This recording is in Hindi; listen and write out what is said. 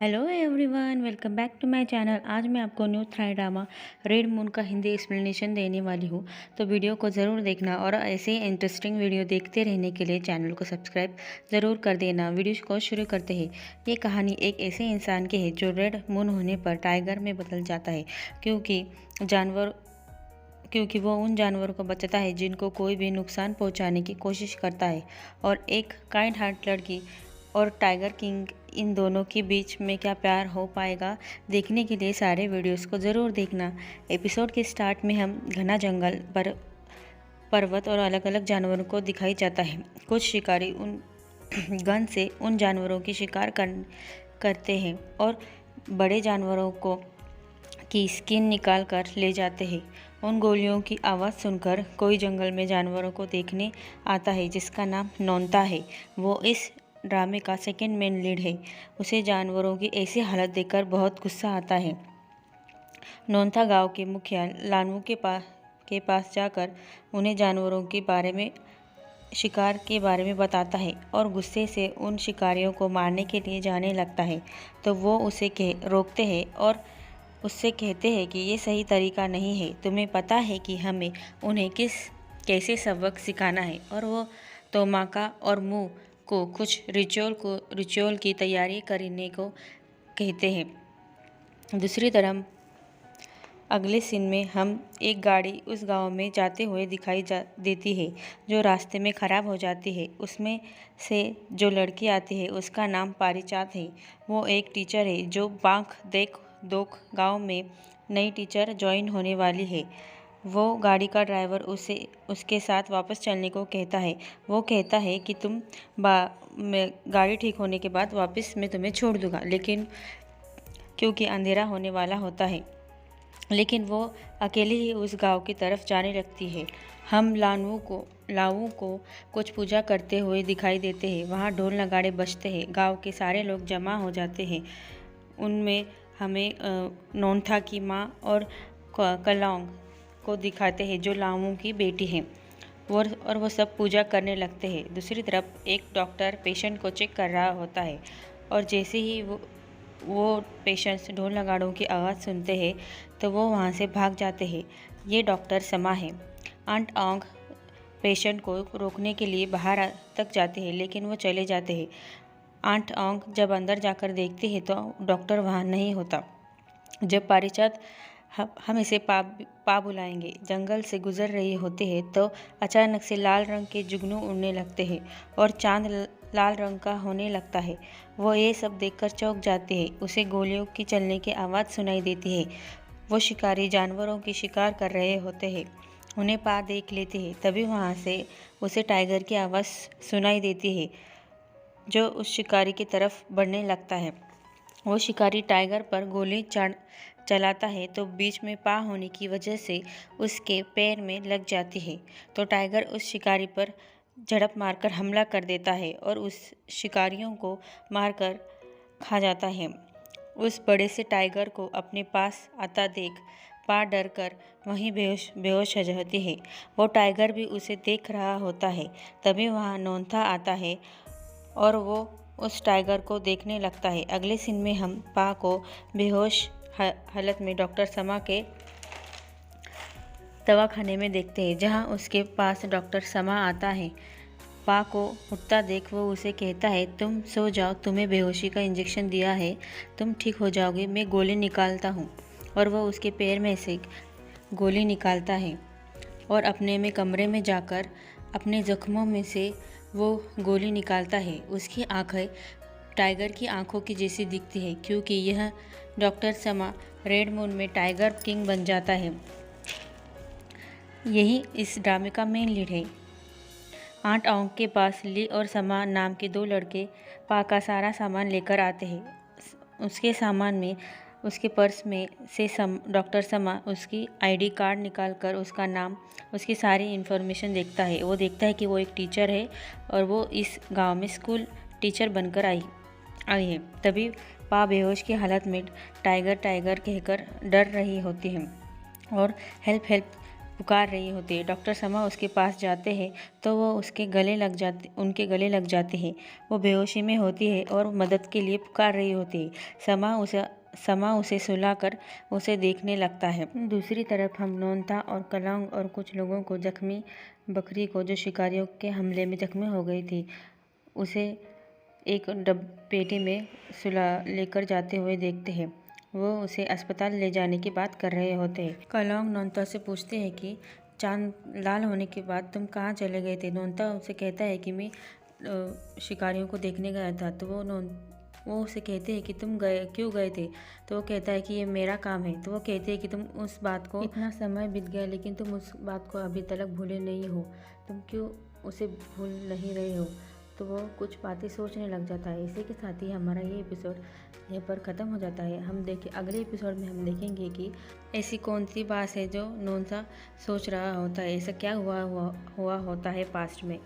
Hello everyone, welcome back to my channel. आज मैं आपको new Thai drama red moon का हिंदी एक्सप्लेनेशन देने वाली हूँ। तो वीडियो को ज़रूर देखना और ऐसे ही इंटरेस्टिंग वीडियो देखते रहने के लिए चैनल को सब्सक्राइब ज़रूर कर देना। वीडियो को शुरू करते हैं। ये कहानी एक ऐसे इंसान की है जो रेड मून होने पर टाइगर में बदल जाता है क्योंकि वो उन जानवरों को बचाता है जिनको कोई भी नुकसान पहुंचाने की कोशिश करता है। और एक काइंड हार्ट लड़की और टाइगर किंग, इन दोनों के बीच में क्या प्यार हो पाएगा, देखने के लिए सारे वीडियोस को ज़रूर देखना। एपिसोड के स्टार्ट में हम घना जंगल पर पर्वत और अलग अलग जानवरों को दिखाई जाता है। कुछ शिकारी उन गन से उन जानवरों की शिकार करते हैं और बड़े जानवरों को की स्किन निकाल कर ले जाते हैं। उन गोलियों की आवाज़ सुनकर कोई जंगल में जानवरों को देखने आता है जिसका नाम नोनता है। वो इस ड्रामे का सेकंड मेन लीड है। उसे जानवरों की ऐसी हालत देखकर बहुत गुस्सा आता है। नोनता गांव के मुखिया लानू के पास जाकर उन्हें जानवरों के बारे में शिकार के बारे में बताता है और गुस्से से उन शिकारियों को मारने के लिए जाने लगता है। तो वो उसे रोकते हैं और उससे कहते हैं कि ये सही तरीका नहीं है। तुम्हें पता है कि हमें उन्हें कैसे सबक सिखाना है। और वो तोमाका और मुंह को कुछ रिचुअल की तैयारी करने को कहते हैं। दूसरी तरफ अगले सीन में हम एक गाड़ी उस गांव में जाते हुए दिखाई देती है जो रास्ते में ख़राब हो जाती है। उसमें से जो लड़की आती है उसका नाम पारिजात है। वो एक टीचर है जो बांख देख दोक गांव में नई टीचर ज्वाइन होने वाली है। वो गाड़ी का ड्राइवर उसके साथ वापस चलने को कहता है। वो कहता है कि गाड़ी ठीक होने के बाद वापस मैं तुम्हें छोड़ दूंगा, लेकिन क्योंकि अंधेरा होने वाला होता है। लेकिन वो अकेली ही उस गांव की तरफ जाने लगती है। हम लावू को कुछ पूजा करते हुए दिखाई देते हैं। वहाँ ढोल नगाड़े बजते हैं। गांव के सारे लोग जमा हो जाते हैं। उनमें हमें नोनथा की माँ और कलौंग को दिखाते हैं जो लावू की बेटी है। और वो सब पूजा करने लगते हैं। दूसरी तरफ एक डॉक्टर पेशेंट को चेक कर रहा होता है और जैसे ही वो पेशेंट्स ढोल नगाड़ों की आवाज़ सुनते हैं तो वो वहाँ से भाग जाते हैं। ये डॉक्टर समा है। आंट ओंग पेशेंट को रोकने के लिए बाहर तक जाते हैं, लेकिन वो चले जाते हैं। आंट ओंग जब अंदर जाकर देखते हैं तो डॉक्टर वहाँ नहीं होता। जब पारिजात हम इसे पा बुलाएंगे जंगल से गुजर रही होते हैं तो अचानक से लाल रंग के जुगनू उड़ने लगते हैं और चांद लाल रंग का होने लगता है। वो ये सब देखकर चौंक जाते हैं। उसे गोलियों की चलने की आवाज़ सुनाई देती है। वो शिकारी जानवरों की शिकार कर रहे होते हैं। उन्हें पा देख लेते हैं। तभी वहाँ से उसे टाइगर की आवाज़ सुनाई देती है जो उस शिकारी की तरफ बढ़ने लगता है। वो शिकारी टाइगर पर गोली चलाता है तो बीच में पा होने की वजह से उसके पैर में लग जाती है। तो टाइगर उस शिकारी पर झड़प मारकर हमला कर देता है और उस शिकारियों को मारकर खा जाता है। उस बड़े से टाइगर को अपने पास आता देख पा डर कर वहीं बेहोश हो जाती है। वो टाइगर भी उसे देख रहा होता है। तभी वहाँ नोनथा आता है और वो उस टाइगर को देखने लगता है। अगले सीन में हम पा को बेहोश हालत में डॉक्टर समा के दवाखाने में देखते हैं, जहां उसके पास डॉक्टर समा आता है। पा को उठता देख वो उसे कहता है, तुम सो जाओ, तुम्हें बेहोशी का इंजेक्शन दिया है, तुम ठीक हो जाओगे, मैं गोली निकालता हूँ। और वह उसके पैर में से गोली निकालता है और अपने में कमरे में जाकर अपने जख्मों में से वो गोली निकालता है। उसकी आंखें टाइगर की आंखों की जैसी दिखती है क्योंकि यह डॉक्टर समा रेड मून में टाइगर किंग बन जाता है। यही इस ड्रामे का मेन लीड है। आंट ओंग के पास ली और समा नाम के दो लड़के पा का सारा सामान लेकर आते हैं। उसके सामान में उसके पर्स में से डॉक्टर समा उसकी आईडी कार्ड निकालकर उसका नाम, उसकी सारी इन्फॉर्मेशन देखता है। वो देखता है कि वो एक टीचर है और वो इस गांव में स्कूल टीचर बनकर आई है। तभी पा बेहोश की हालत में टाइगर टाइगर कहकर डर रही होती है और हेल्प हेल्प पुकार रही होती है। डॉक्टर समा उसके पास जाते हैं तो वो उनके गले लग जाते हैं। वो बेहोशी में होती है और मदद के लिए पुकार रही होती है। समा उसे सुलाकर उसे देखने लगता है। दूसरी तरफ हम नोनता और कलांग और कुछ लोगों को जख्मी बकरी को, जो शिकारियों के हमले में जख्मी हो गई थी, उसे एक पेटी में सुला लेकर जाते हुए देखते हैं। वो उसे अस्पताल ले जाने की बात कर रहे होते हैं। कलांग नोनता से पूछते हैं कि चांद लाल होने के बाद तुम कहाँ चले गए थे। नोनता उसे कहता है कि मैं शिकारियों को देखने गया था। तो वो उसे कहते हैं कि तुम क्यों गए थे। तो वो कहता है कि ये मेरा काम है। तो वो कहते हैं कि तुम उस बात को, इतना समय बीत गया लेकिन तुम उस बात को अभी तक भूले नहीं हो, तुम क्यों उसे भूल नहीं रहे हो। तो वो कुछ बातें सोचने लग जाता है। इसी के साथ ही हमारा ये एपिसोड यहाँ पर ख़त्म हो जाता है। हम अगले एपिसोड में हम देखेंगे कि ऐसी कौन सी बात है जो नोनता सोच रहा होता है, ऐसा क्या हुआ होता है पास्ट में।